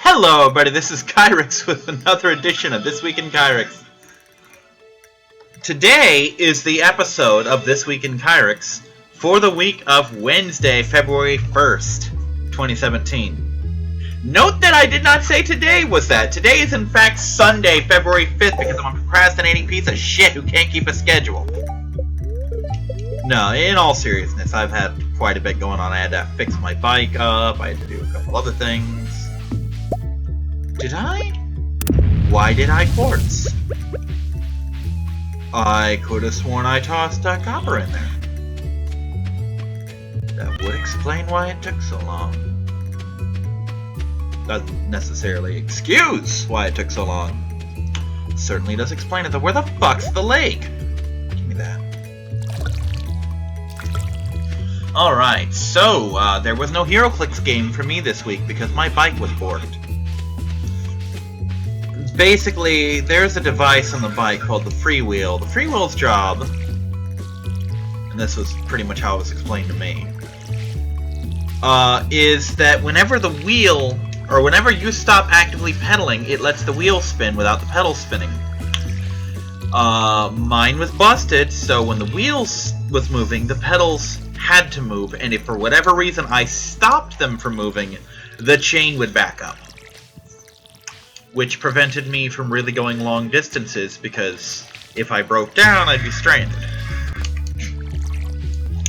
Hello everybody, this is Kyrix with another edition of This Week in Kyrix. Today is the episode of This Week in Kyrix for the week of Wednesday, February 1st, 2017. Note that I did not say today was that. Today is in fact Sunday, February 5th, because I'm a procrastinating piece of shit who can't keep a schedule. No, in all seriousness, I've had quite a bit going on. I had to fix my bike up, I had to do a couple other things. Did I? Why did I quartz? I could have sworn I tossed that copper in there. That would explain why it took so long. Doesn't necessarily excuse why it took so long. Certainly does explain it though. Where the fuck's the lake? Give me that. Alright, so there was no HeroClix game for me this week because my bike was borked. Basically, there's a device on the bike called the freewheel. The freewheel's job, and this was pretty much how it was explained to me, is that whenever the wheel, or whenever you stop actively pedaling, it lets the wheel spin without the pedals spinning. Mine was busted, so when the wheels was moving, the pedals had to move, and if for whatever reason I stopped them from moving, the chain would back up. Which prevented me from really going long distances, because if I broke down, I'd be stranded.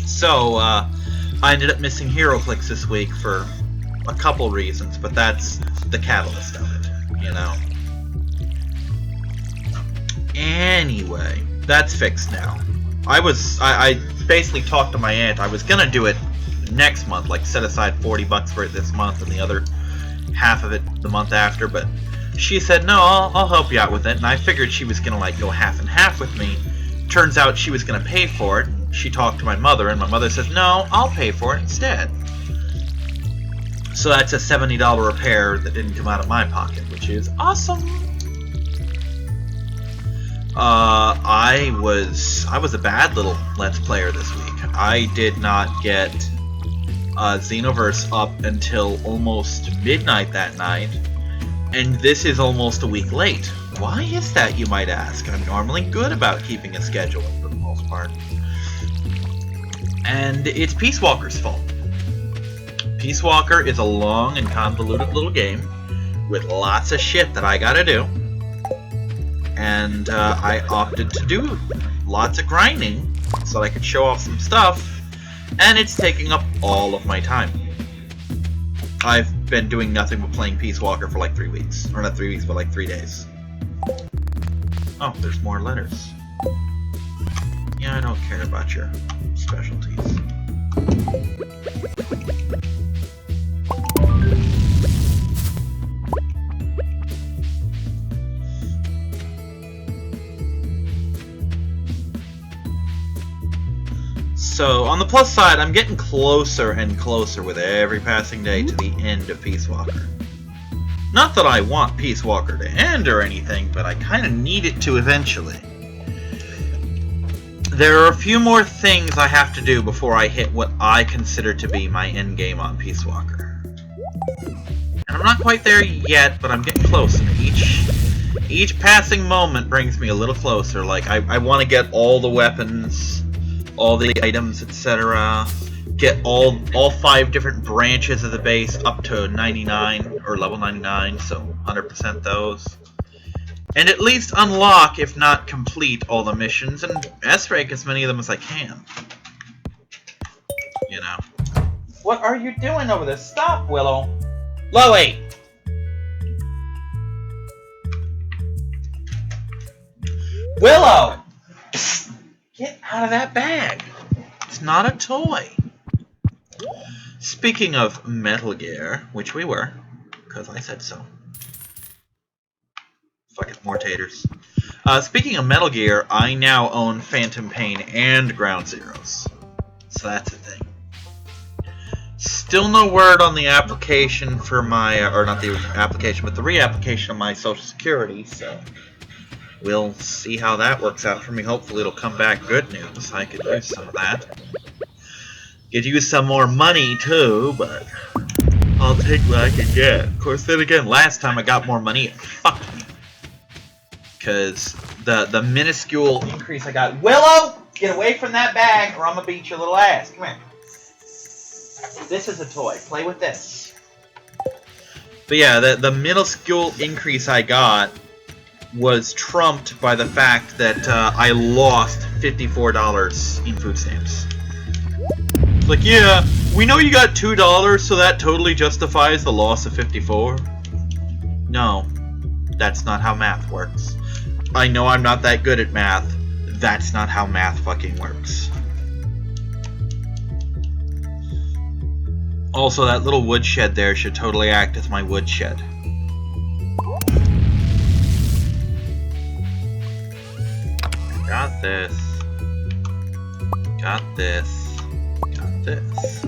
So, I ended up missing HeroClix this week for a couple reasons, but that's the catalyst of it, you know. Anyway, that's fixed now. I basically talked to my aunt. I was gonna do it next month, like set aside $40 for it this month and the other half of it the month after, but she said, no, I'll help you out with it, and I figured she was gonna like go half and half with me. Turns out she was gonna pay for it. She talked to my mother, and my mother says, no, I'll pay for it instead. So that's a $70 repair that didn't come out of my pocket, which is awesome. I was a bad little Let's Player this week. I did not get Xenoverse up until almost midnight that night. And this is almost a week late. Why is that, you might ask? I'm normally good about keeping a schedule for the most part. And it's Peace Walker's fault. Peace Walker is a long and convoluted little game with lots of shit that I gotta do. And I opted to do lots of grinding so I could show off some stuff. And it's taking up all of my time. I've been doing nothing but playing Peace Walker for like 3 weeks. Or not 3 weeks, but like 3 days. Oh, there's more letters. Yeah, I don't care about your specialties. So, on the plus side, I'm getting closer and closer with every passing day to the end of Peace Walker. Not that I want Peace Walker to end or anything, but I kind of need it to eventually. There are a few more things I have to do before I hit what I consider to be my end game on Peace Walker. And I'm not quite there yet, but I'm getting closer. Each passing moment brings me a little closer. Like, I want to get all the weapons, all the items, etc. Get all 5 different branches of the base up to 99, or level 99, so 100% those. And at least unlock, if not complete, all the missions, and S-rank as many of them as I can. You know. What are you doing over there? Stop, Willow! Loey! Willow! Psst. Get out of that bag. It's not a toy. Speaking of Metal Gear, which we were, because I said so. Fuck it, more taters. Speaking of Metal Gear, I now own Phantom Pain and Ground Zeroes. So that's a thing. Still no word on the application for my, or not the application, but the reapplication of my Social Security, so we'll see how that works out for me. Hopefully it'll come back good news. I could use some of that. Could use some more money too, but I'll take what I can get. Of course, then again, last time I got more money, it fucked me. Because the minuscule increase I got... Willow! Get away from that bag or I'm gonna beat your little ass. Come here. This is a toy. Play with this. But yeah, the minuscule increase I got was trumped by the fact that I lost $54 in food stamps. It's like, yeah, we know you got $2, so that totally justifies the loss of $54. No, that's not how math works. I know I'm not that good at math. That's not how math fucking works. Also, that little woodshed there should totally act as my woodshed. Got this. Got this. Got this.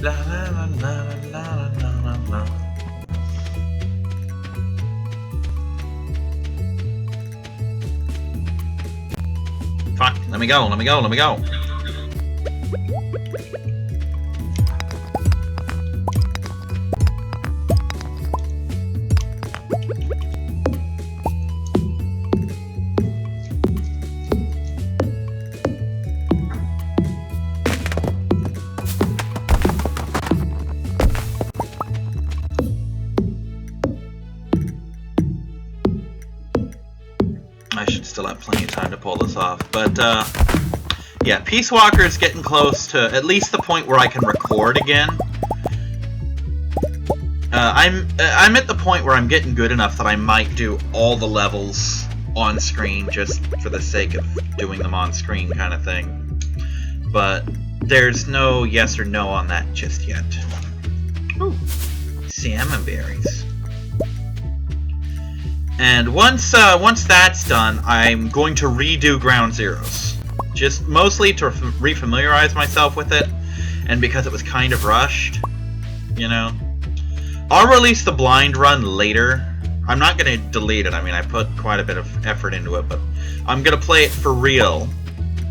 La la la la la la la la. Fuck, let me go, let me go, let me go. I should still have plenty of time to pull this off, but yeah, Peace Walker is getting close to at least the point where I can record again. I'm at the point where I'm getting good enough that I might do all the levels on screen just for the sake of doing them on screen kind of thing. But there's no yes or no on that just yet. Ooh, salmon berries. And once that's done, I'm going to redo Ground Zeroes. Just mostly to refamiliarize myself with it, and because it was kind of rushed, you know. I'll release the blind run later. I'm not going to delete it. I mean, I put quite a bit of effort into it, but I'm going to play it for real.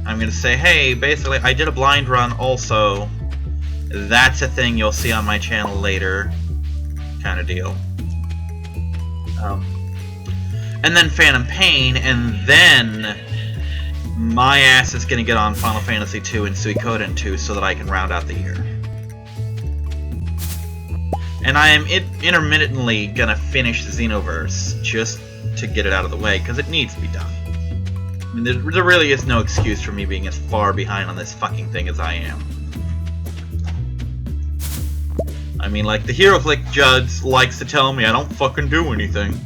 I'm going to say, hey, basically, I did a blind run also. That's a thing you'll see on my channel later, kind of deal. And then Phantom Pain, and then my ass is going to get on Final Fantasy II and Suikoden 2 so that I can round out the year. And I am intermittently going to finish the Xenoverse just to get it out of the way, because it needs to be done. I mean, there really is no excuse for me being as far behind on this fucking thing as I am. I mean, like, the HeroClick judge likes to tell me I don't fucking do anything.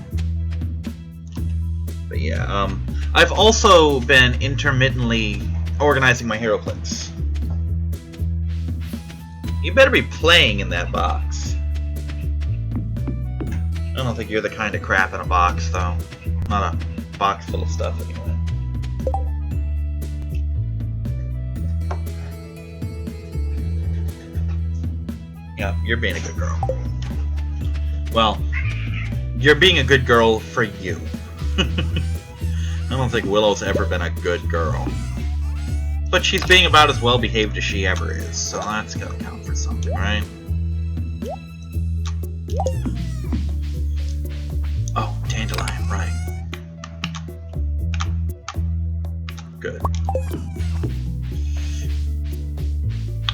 But yeah, I've also been intermittently organizing my HeroClix. You better be playing in that box. I don't think you're the kind of crap in a box, though. Not a box full of stuff, anyway. Yeah, you're being a good girl. Well, you're being a good girl for you. I don't think Willow's ever been a good girl. But she's being about as well behaved as she ever is, so that's gotta count for something, right? Oh, Dandelion, right. Good.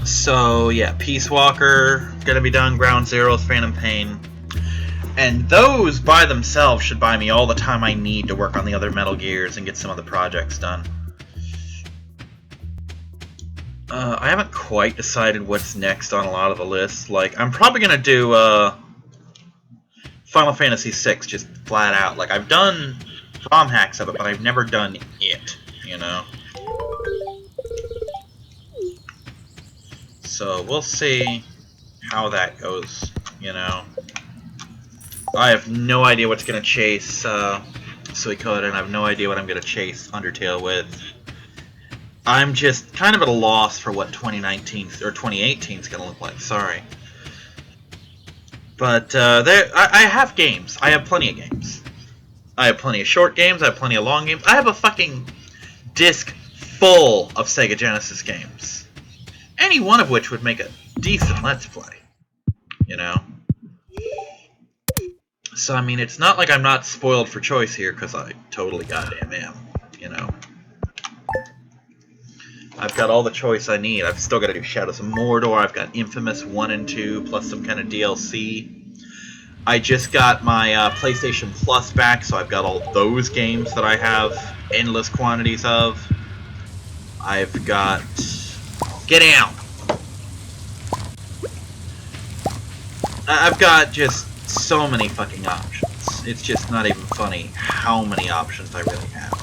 So, yeah, Peace Walker, gonna be done, Ground Zeroes, Phantom Pain. And those by themselves should buy me all the time I need to work on the other Metal Gears and get some other projects done. I haven't quite decided what's next on a lot of the lists. Like, I'm probably going to do Final Fantasy VI just flat out. Like, I've done ROM hacks of it, but I've never done it, you know? So, we'll see how that goes, you know? I have no idea what's going to chase Suikoden, and I have no idea what I'm going to chase Undertale with. I'm just kind of at a loss for what 2019 or 2018 is going to look like. Sorry, but I have games. I have plenty of games. I have plenty of short games. I have plenty of long games. I have a fucking disc full of Sega Genesis games. Any one of which would make a decent Let's Play, you know? So, I mean, it's not like I'm not spoiled for choice here, because I totally goddamn am, you know? I've got all the choice I need. I've still got to do Shadows of Mordor, I've got Infamous 1 and 2, plus some kind of DLC. I just got my PlayStation Plus back, so I've got all those games that I have endless quantities of. I've got... Get out! I've got just so many fucking options. It's just not even funny how many options I really have.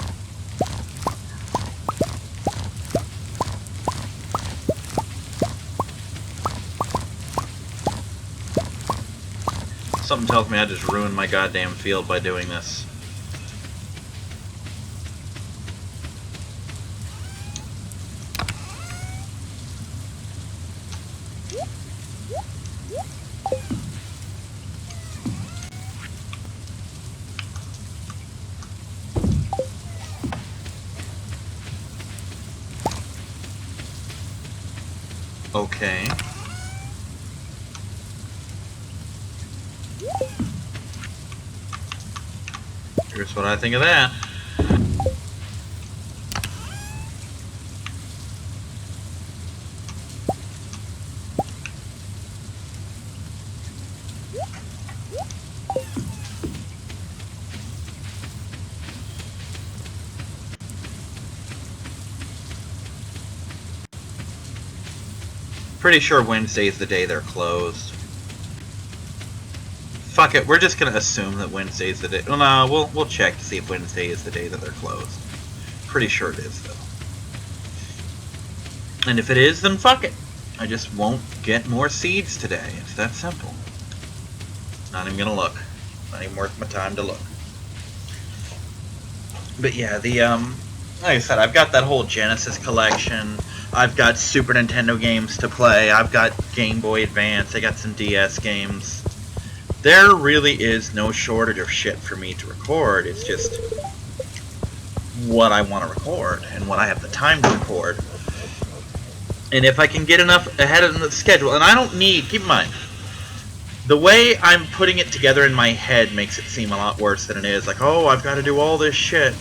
Something tells me I just ruined my goddamn field by doing this. Okay. Here's what I think of that. Pretty sure Wednesday's the day they're closed. Fuck it, we're just gonna assume that Wednesday's the day. Well, no, we'll check to see if Wednesday is the day that they're closed. Pretty sure it is, though. And if it is, then fuck it. I just won't get more seeds today. It's that simple. Not even gonna look. Not even worth my time to look. But yeah, like I said, I've got that whole Genesis collection. I've got Super Nintendo games to play. I've got Game Boy Advance. I got some DS games. There really is no shortage of shit for me to record. It's just what I want to record and what I have the time to record. And if I can get enough ahead of the schedule, and I don't need, keep in mind, the way I'm putting it together in my head makes it seem a lot worse than it is. Like, oh, I've got to do all this shit.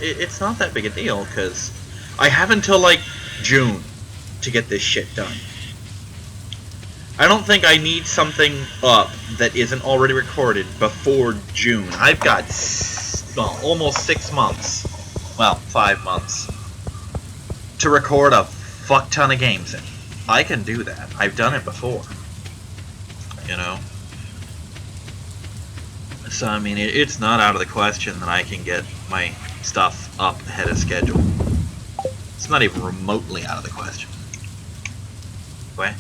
It's not that big a deal, because I have until, like, June to get this shit done. I don't think I need something up that isn't already recorded before June. I've got, well, almost 6 months. Well, 5 months. To record a fuck ton of games in. I can do that. I've done it before. You know? So, I mean, it's not out of the question that I can get my stuff up ahead of schedule. It's not even remotely out of the question. What?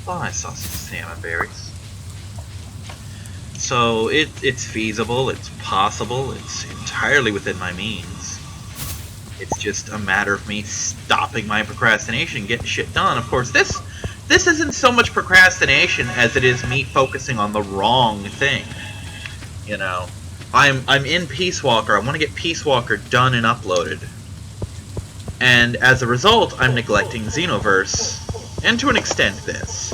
Oh, I saw some salmon berries. So, it's feasible, it's possible, it's entirely within my means. It's just a matter of me stopping my procrastination and getting shit done. Of course, this isn't so much procrastination as it is me focusing on the wrong thing. You know, I'm in Peace Walker. I want to get Peace Walker done and uploaded. And as a result, I'm neglecting Xenoverse, and to an extent this.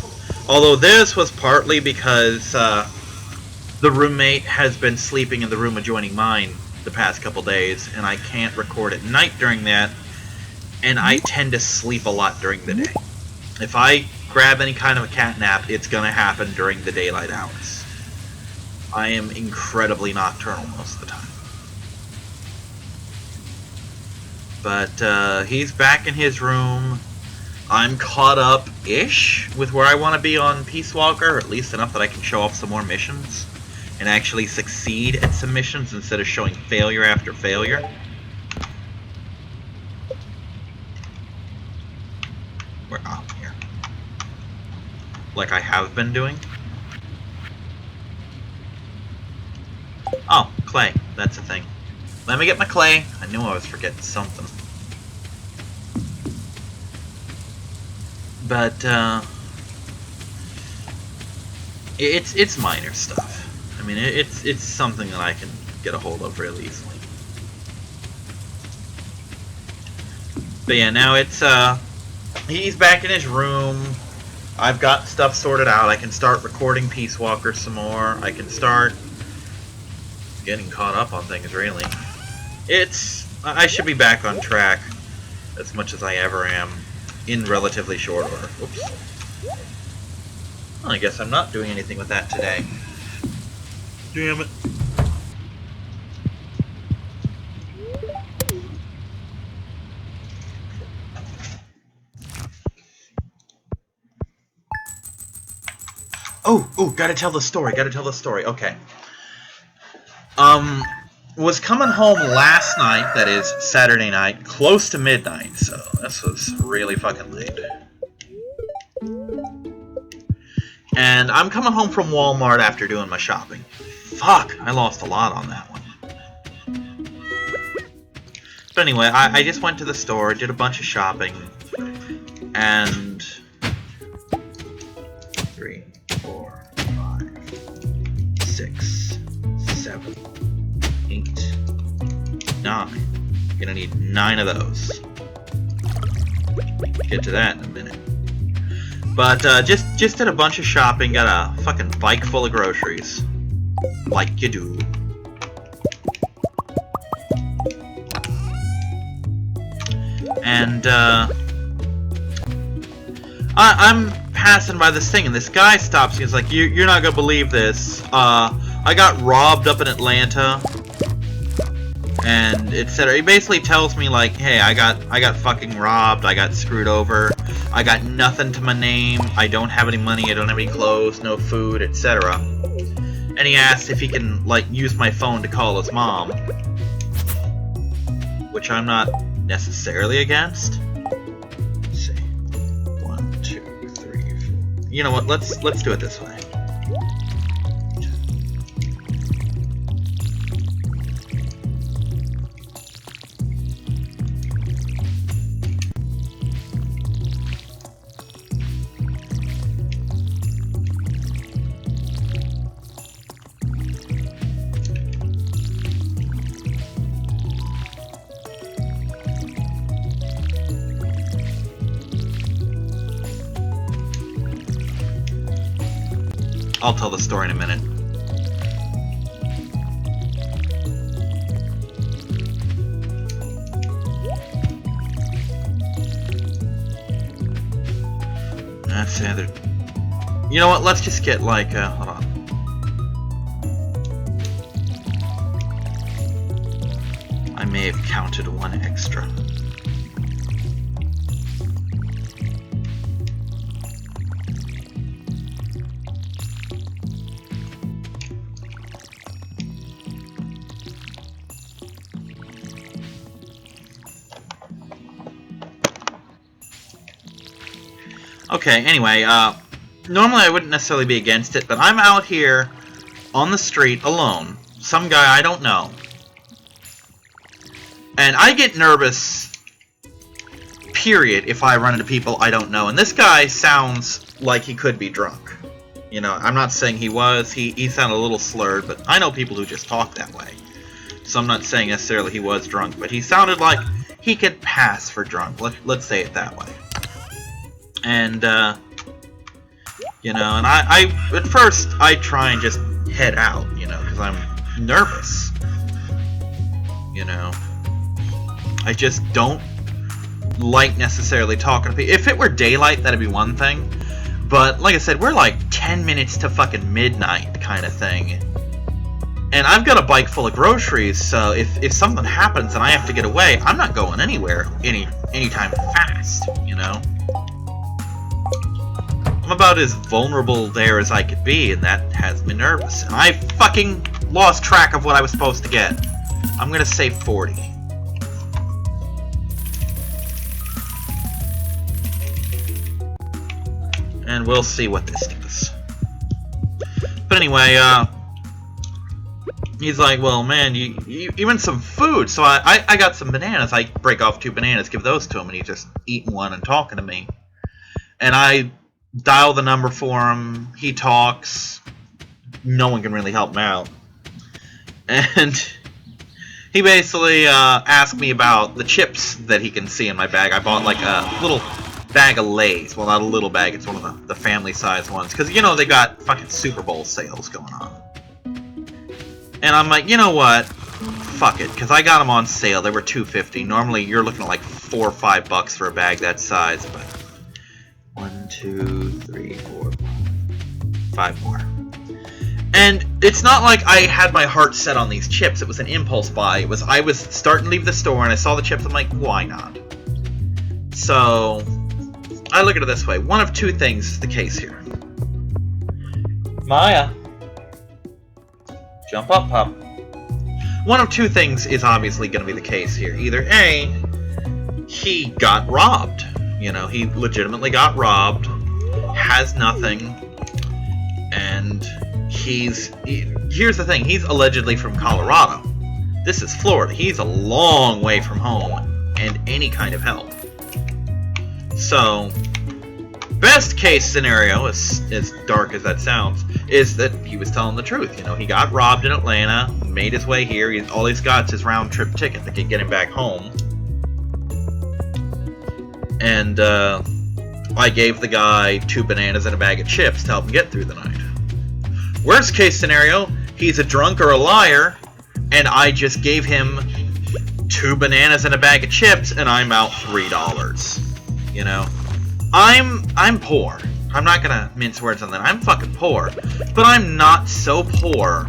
Although this was partly because the roommate has been sleeping in the room adjoining mine the past couple days, and I can't record at night during that, and I tend to sleep a lot during the day. If I grab any kind of a cat nap, it's going to happen during the daylight hours. I am incredibly nocturnal most of the time. But he's back in his room. I'm caught up-ish with where I want to be on Peace Walker, or at least enough that I can show off some more missions and actually succeed at some missions instead of showing failure after failure. We're out here. Like I have been doing. Oh, clay. That's a thing. Let me get my clay. I knew I was forgetting something. But, it's minor stuff. I mean, it's something that I can get a hold of really easily. But yeah, now it's he's back in his room. I've got stuff sorted out. I can start recording Peace Walker some more. I can start getting caught up on things, really. I should be back on track as much as I ever am in relatively short order. Oops. Well, I guess I'm not doing anything with that today. Damn it. Oh, gotta tell the story, okay. Was coming home last night, that is, Saturday night, close to midnight, so this was really fucking late. And I'm coming home from Walmart after doing my shopping. Fuck, I lost a lot on that one. But anyway, I just went to the store, did a bunch of shopping, and 3, 4, 5, 6, 7, 8, 9. Gonna need 9 of those. Get to that in a minute. But just did a bunch of shopping, got a fucking bike full of groceries. Like you do. And I'm passing by this thing, and this guy stops me. He's like, "You're not gonna believe this. I got robbed up in Atlanta." And etc. He basically tells me like, "Hey, I got fucking robbed. I got screwed over. I got nothing to my name. I don't have any money. I don't have any clothes, no food, etc." And he asks if he can like use my phone to call his mom, which I'm not necessarily against. Let's see, 1, 2, 3, 4. You know what? Let's do it this way. I'll tell the story in a minute. That's the other. You know what? Let's just get like. Hold on. I may have counted 1 extra. Okay, anyway, normally I wouldn't necessarily be against it, but I'm out here on the street alone. Some guy I don't know. And I get nervous, period, if I run into people I don't know. And this guy sounds like he could be drunk. You know, I'm not saying he was. He sounded a little slurred, but I know people who just talk that way. So I'm not saying necessarily he was drunk, but he sounded like he could pass for drunk. Let's say it that way. And, you know, and I at first, I try and just head out, you know, because I'm nervous. You know, I just don't like necessarily talking to people. If it were daylight, that'd be one thing. But, like I said, we're like 10 minutes to fucking midnight kind of thing. And I've got a bike full of groceries, so if something happens and I have to get away, I'm not going anywhere anytime fast, you know? I'm about as vulnerable there as I could be, and that has me nervous. And I fucking lost track of what I was supposed to get. I'm gonna say 40. And we'll see what this does. But anyway, he's like, well, man, you even some food. So I got some bananas. I break off 2 bananas, give those to him, and he's just eating one and talking to me. And I dial the number for him. He talks. No one can really help him out. And he basically asked me about the chips that he can see in my bag. I bought like a bag of Lay's. Well, not a little bag, it's one of the family-sized ones. Because, you know, they got fucking Super Bowl sales going on. And I'm like, you know what? Fuck it, because I got them on sale. They were $2.50. Normally, you're looking at like $4 or $5 for a bag that size, but 1, 2, 3, 4, 5 more. And it's not like I had my heart set on these chips. It was an impulse buy. I was starting to leave the store and I saw the chips. I'm like, why not? So I look at it this way. One of two things is the case here. Maya, jump up, pup. One of two things is obviously going to be the case here. Either A, he got robbed. You know, he legitimately got robbed, has nothing, and here's the thing, he's allegedly from Colorado. This is Florida. He's a long way from home and any kind of help. So, best case scenario, as dark as that sounds, is that he was telling the truth. You know, he got robbed in Atlanta, made his way here, all he's got is his round-trip ticket that can get him back home. And, I gave the guy 2 bananas and a bag of chips to help him get through the night. Worst case scenario, he's a drunk or a liar, and I just gave him 2 bananas and a bag of chips, and I'm out $3. You know? I'm poor. I'm not gonna mince words on that. I'm fucking poor. But I'm not so poor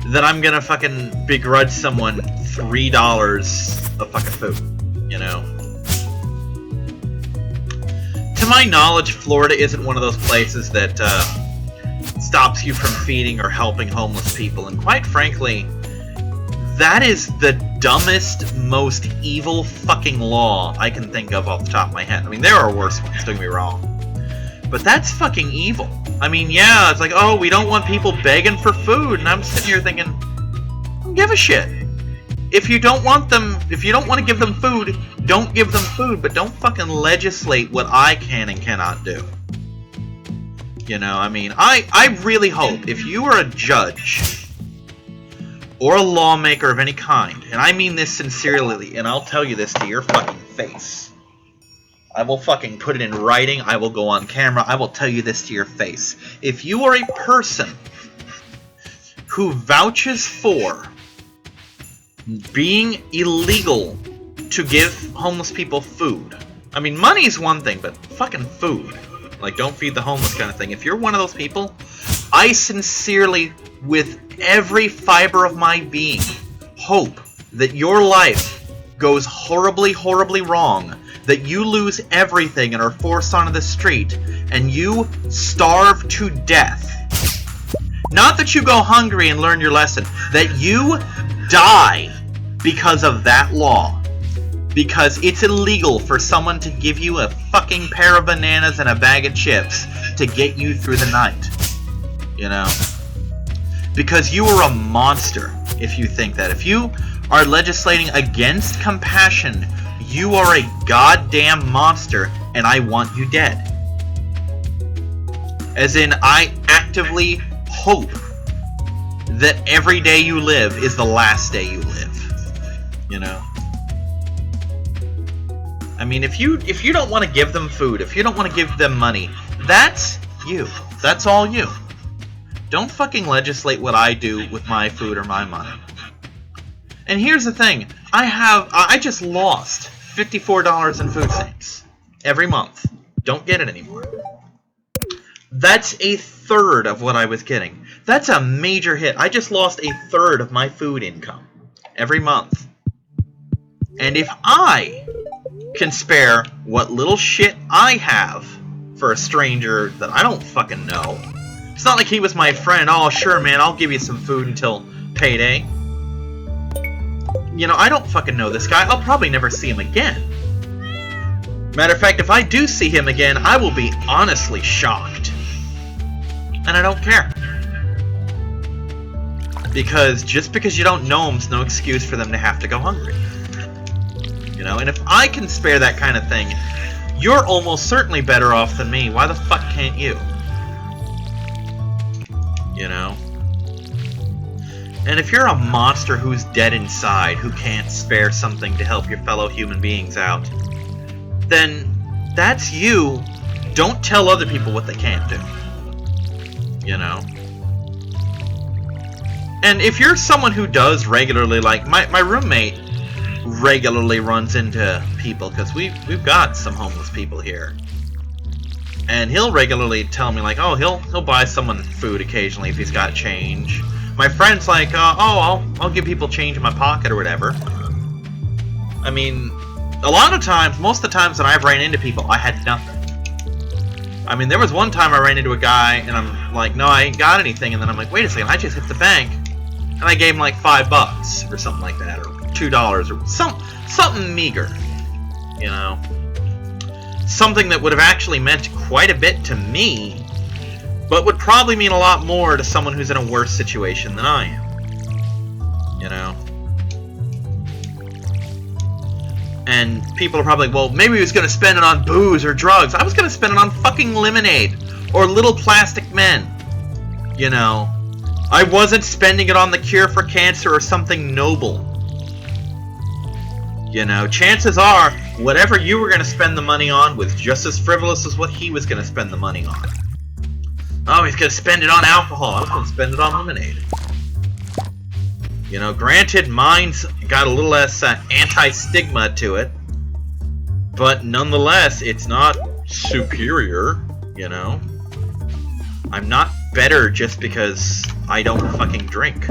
that I'm gonna fucking begrudge someone $3 of fucking food. You know? To my knowledge, Florida isn't one of those places that stops you from feeding or helping homeless people. And quite frankly, that is the dumbest, most evil fucking law I can think of off the top of my head. I mean, there are worse ones, don't get me wrong. But that's fucking evil. I mean, yeah, it's like, oh, we don't want people begging for food. And I'm sitting here thinking, I don't give a shit. If you don't want to give them food, don't give them food. But don't fucking legislate what I can and cannot do. You know, I mean, I really hope if you are a judge or a lawmaker of any kind, and I mean this sincerely, and I'll tell you this to your fucking face. I will fucking put it in writing, I will go on camera, I will tell you this to your face. If you are a person who vouches for being illegal to give homeless people food, I mean, money's one thing, but fucking food. Like, don't feed the homeless kind of thing. If you're one of those people, I sincerely, with every fiber of my being, hope that your life goes horribly, horribly wrong, that you lose everything and are forced onto the street, and you starve to death. Not that you go hungry and learn your lesson, that you die because of that law. Because it's illegal for someone to give you a fucking pair of bananas and a bag of chips to get you through the night. You know? Because you are a monster if you think that. If you are legislating against compassion, you are a goddamn monster, and I want you dead. As in, I actively hope that every day you live is the last day you live. You know? I mean, if you don't want to give them food, if you don't want to give them money, that's you. That's all you. Don't fucking legislate what I do with my food or my money. And here's the thing. I just lost $54 in food stamps every month. Don't get it anymore. That's a third of what I was getting. That's a major hit. I just lost a third of my food income every month. And if I can spare what little shit I have for a stranger that I don't fucking know. It's not like he was my friend. Oh, sure, man, I'll give you some food until payday. You know, I don't fucking know this guy. I'll probably never see him again. Matter of fact, if I do see him again, I will be honestly shocked. And I don't care. Because just because you don't know him's no excuse for them to have to go hungry. You know, and if I can spare that kind of thing, you're almost certainly better off than me. Why the fuck can't you? You know? And if you're a monster who's dead inside, who can't spare something to help your fellow human beings out, then that's you. Don't tell other people what they can't do. You know? And if you're someone who does regularly, like, my roommate regularly runs into people, because we've got some homeless people here. And he'll regularly tell me, like, oh, he'll buy someone food occasionally if he's got change. My friend's like, oh, I'll give people change in my pocket or whatever. I mean, a lot of times, most of the times that I've ran into people, I had nothing. I mean, there was one time I ran into a guy, and I'm like, no, I ain't got anything. And then I'm like, wait a second, I just hit the bank. And I gave him like $5 or something like that, or $2 or something meager. You know? Something that would have actually meant quite a bit to me, but would probably mean a lot more to someone who's in a worse situation than I am. You know? And people are probably like, well, maybe he was going to spend it on booze or drugs. I was going to spend it on fucking lemonade or little plastic men. You know? I wasn't spending it on the cure for cancer or something noble. You know, chances are, whatever you were going to spend the money on was just as frivolous as what he was going to spend the money on. Oh, he's going to spend it on alcohol. I was going to spend it on lemonade. You know, granted, mine's got a little less anti-stigma to it, but nonetheless, it's not superior, you know? I'm not better just because I don't fucking drink.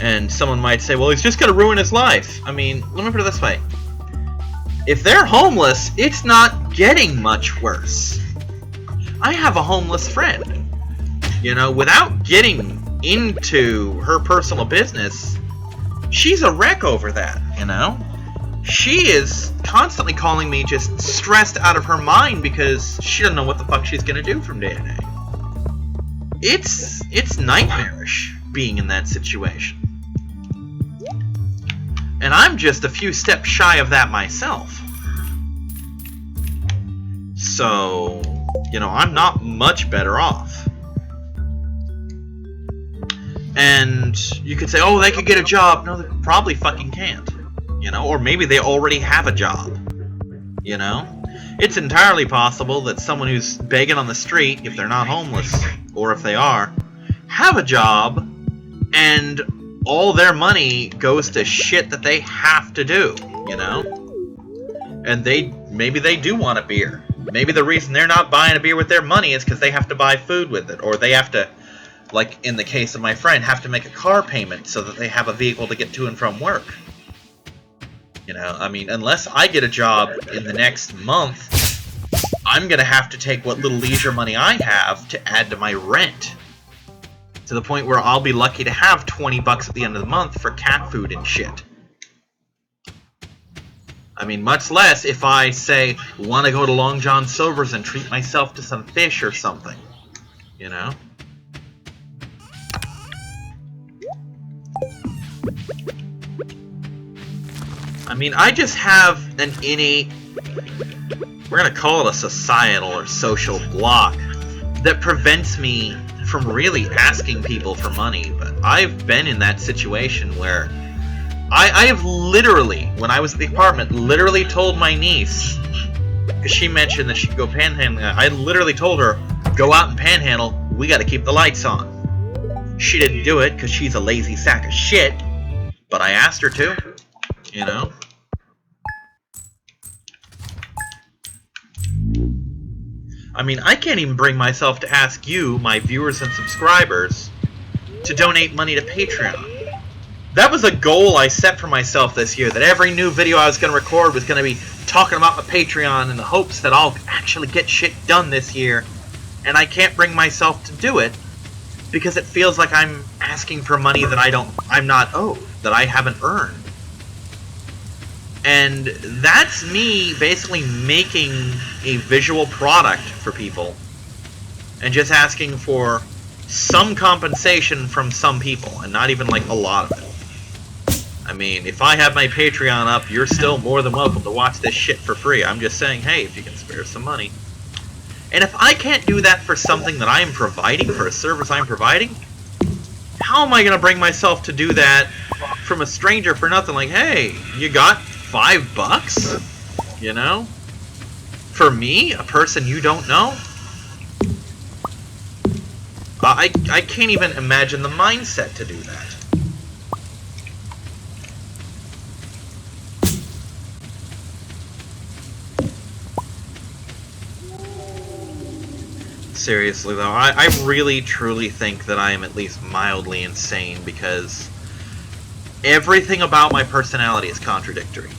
And someone might say, well, he's just gonna ruin his life. I mean, let me put it this way. If they're homeless, it's not getting much worse. I have a homeless friend. You know, without getting into her personal business, she's a wreck over that, you know? She is constantly calling me just stressed out of her mind because she doesn't know what the fuck she's gonna do from day to day. It's nightmarish being in that situation. And I'm just a few steps shy of that myself. So, you know, I'm not much better off. And you could say, oh, they could get a job. No, they probably fucking can't. You know, or maybe they already have a job. You know? It's entirely possible that someone who's begging on the street, if they're not homeless, or if they are, have a job, and all their money goes to shit that they have to do, you know? And maybe they do want a beer. Maybe the reason they're not buying a beer with their money is because they have to buy food with it, or they have to, like in the case of my friend, have to make a car payment so that they have a vehicle to get to and from work. You know, I mean, unless I get a job in the next month, I'm going to have to take what little leisure money I have to add to my rent. To the point where I'll be lucky to have $20 at the end of the month for cat food and shit. I mean, much less if I, say, want to go to Long John Silver's and treat myself to some fish or something. You know? I mean, I just have an innate, we're going to call it a societal or social block, that prevents me from really asking people for money. But I've been in that situation where I have literally, when I was at the apartment, literally told my niece, because she mentioned that she'd go panhandling, I literally told her, go out and panhandle, we got to keep the lights on. She didn't do it because she's a lazy sack of shit, but I asked her to, you know? I mean, I can't even bring myself to ask you, my viewers and subscribers, to donate money to Patreon. That was a goal I set for myself this year, that every new video I was going to record was going to be talking about my Patreon in the hopes that I'll actually get shit done this year. And I can't bring myself to do it because it feels like I'm asking for money that I'm not owed, that I haven't earned. And that's me basically making a visual product for people and just asking for some compensation from some people, and not even like a lot of it. I mean, if I have my Patreon up, you're still more than welcome to watch this shit for free. I'm just saying, hey, if you can spare some money. And if I can't do that for something that I am providing, for a service I'm providing, how am I gonna bring myself to do that from a stranger for nothing? Like, hey, you got $5? You know? For me, a person you don't know? I can't even imagine the mindset to do that. Seriously though, I really truly think that I am at least mildly insane, because everything about my personality is contradictory.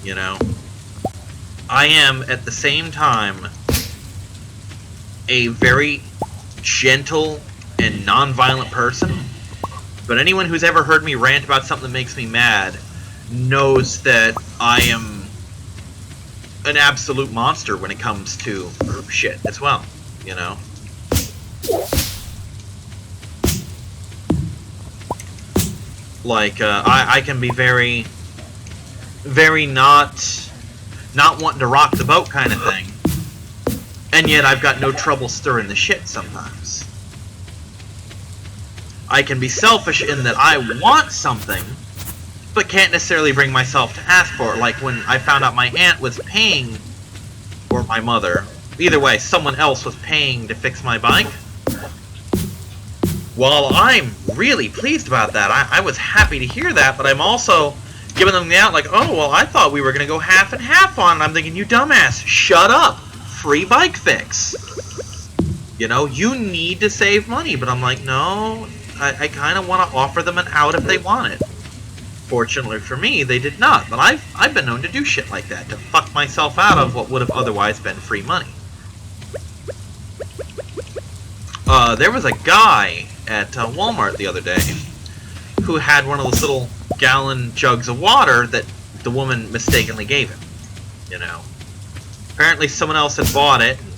You know? I am, at the same time, a very gentle and non-violent person, but anyone who's ever heard me rant about something that makes me mad knows that I am an absolute monster when it comes to group shit as well, you know? Like, I can be very not wanting to rock the boat kind of thing, and yet I've got no trouble stirring the shit sometimes. I can be selfish in that I want something, but can't necessarily bring myself to ask for it. Like when I found out my aunt was paying, or my mother, either way, someone else was paying to fix my bike. While I'm really pleased about that, I was happy to hear that, but I'm also giving them the out like, oh, well, I thought we were going to go half and half on it. I'm thinking, you dumbass, shut up. Free bike fix. You know, you need to save money. But I'm like, no, I kind of want to offer them an out if they want it. Fortunately for me, they did not. But I've been known to do shit like that, to fuck myself out of what would have otherwise been free money. There was a guy at Walmart the other day who had one of those little gallon jugs of water that the woman mistakenly gave him, you know. Apparently someone else had bought it, and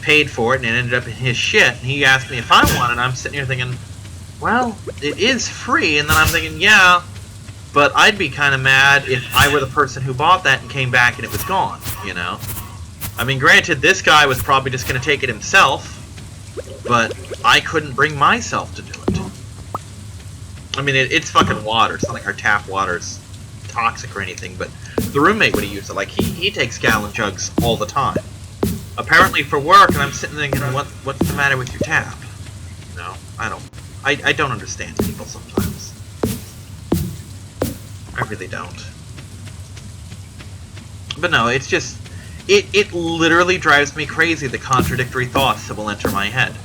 paid for it, and it ended up in his shit, and he asked me if I wanted it. I'm sitting here thinking, well, it is free, and then I'm thinking, yeah, but I'd be kind of mad if I were the person who bought that and came back and it was gone, you know. I mean, granted, this guy was probably just going to take it himself, but I couldn't bring myself to do it. I mean, it's fucking water. It's not like our tap water's toxic or anything, but the roommate would have used it. Like, he takes gallon jugs all the time. Apparently for work, and I'm sitting thinking, what's the matter with your tap? You know, I don't understand people sometimes. I really don't. But no, it's just, it literally drives me crazy, the contradictory thoughts that will enter my head.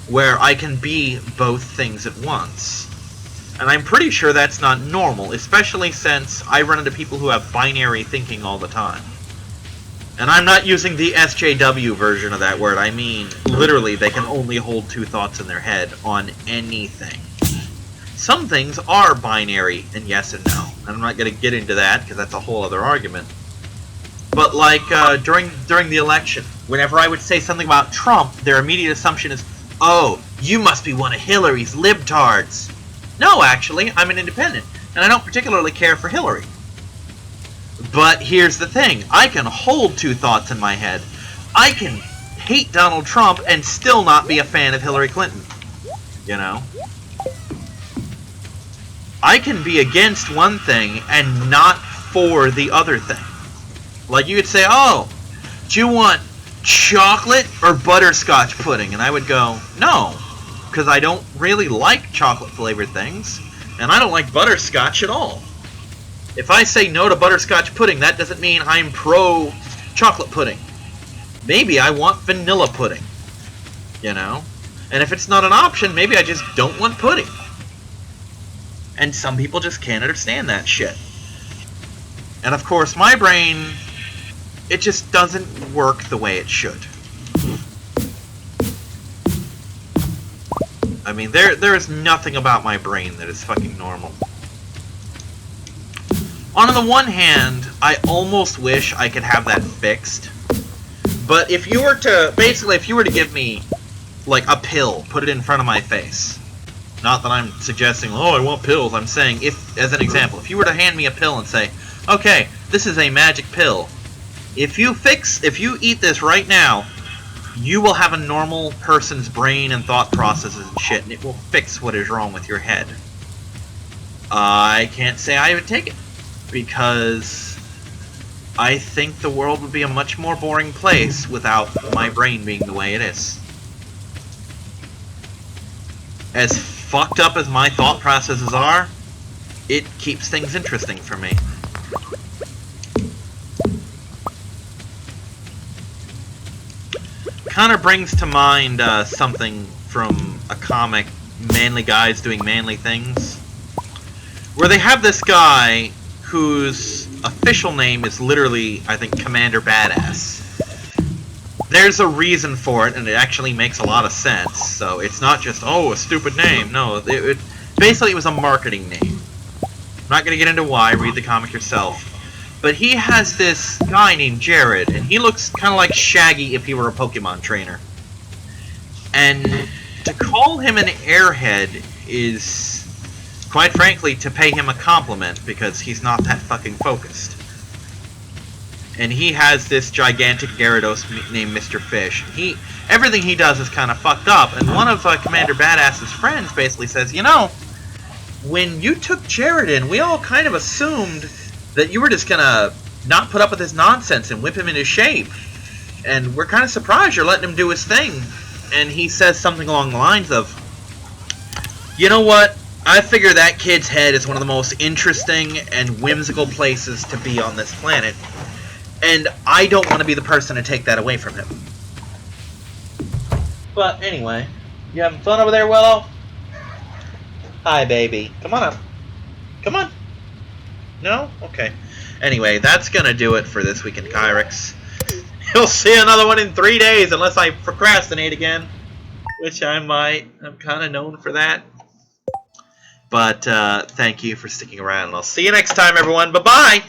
Where I can be both things at once. And I'm pretty sure that's not normal, especially since I run into people who have binary thinking all the time. And I'm not using the SJW version of that word. I mean, literally, they can only hold two thoughts in their head on anything. Some things are binary and yes and no. And I'm not going to get into that because that's a whole other argument. But like during the election, whenever I would say something about Trump, their immediate assumption is, oh, you must be one of Hillary's libtards. No, actually, I'm an independent, and I don't particularly care for Hillary. But here's the thing, I can hold two thoughts in my head. I can hate Donald Trump and still not be a fan of Hillary Clinton. You know? I can be against one thing and not for the other thing. Like you could say, oh, do you want chocolate or butterscotch pudding? And I would go, no, because I don't really like chocolate flavored things, and I don't like butterscotch at all. If I say no to butterscotch pudding, that doesn't mean I'm pro chocolate pudding. Maybe I want vanilla pudding, you know? And if it's not an option, maybe I just don't want pudding. And some people just can't understand that shit. And of course, my brain, it just doesn't work the way it should. I mean, there is nothing about my brain that is fucking normal. On the one hand, I almost wish I could have that fixed. But if you were to, basically, if you were to give me, like, a pill, put it in front of my face. Not that I'm suggesting, oh, I want pills. I'm saying, if, as an example, if you were to hand me a pill and say, okay, this is a magic pill. If you eat this right now, you will have a normal person's brain and thought processes and shit, and it will fix what is wrong with your head. I can't say I would take it, because I think the world would be a much more boring place without my brain being the way it is. As fucked up as my thought processes are, it keeps things interesting for me. Kind of brings to mind something from a comic, Manly Guys Doing Manly Things, where they have this guy whose official name is literally, I think, Commander Badass. There's a reason for it, and it actually makes a lot of sense. So it's not just, oh, a stupid name. No, basically it was a marketing name. I'm not going to get into why, read the comic yourself. But he has this guy named Jared, and he looks kind of like Shaggy if he were a Pokemon trainer. And to call him an airhead is, quite frankly, to pay him a compliment, because he's not that fucking focused. And he has this gigantic Gyarados named Mr. Fish. Everything he does is kind of fucked up, and one of Commander Badass's friends basically says, you know, when you took Jared in, we all kind of assumed that you were just gonna not put up with his nonsense and whip him into shape. And we're kind of surprised you're letting him do his thing. And he says something along the lines of, you know what? I figure that kid's head is one of the most interesting and whimsical places to be on this planet. And I don't want to be the person to take that away from him. But anyway, you having fun over there, Willow? Hi, baby. Come on up. Come on. No? Okay. Anyway, that's gonna do it for this week in Kyrix. You'll see another one in 3 days unless I procrastinate again. Which I might. I'm kind of known for that. But thank you for sticking around, and I'll see you next time, everyone. Bye-bye!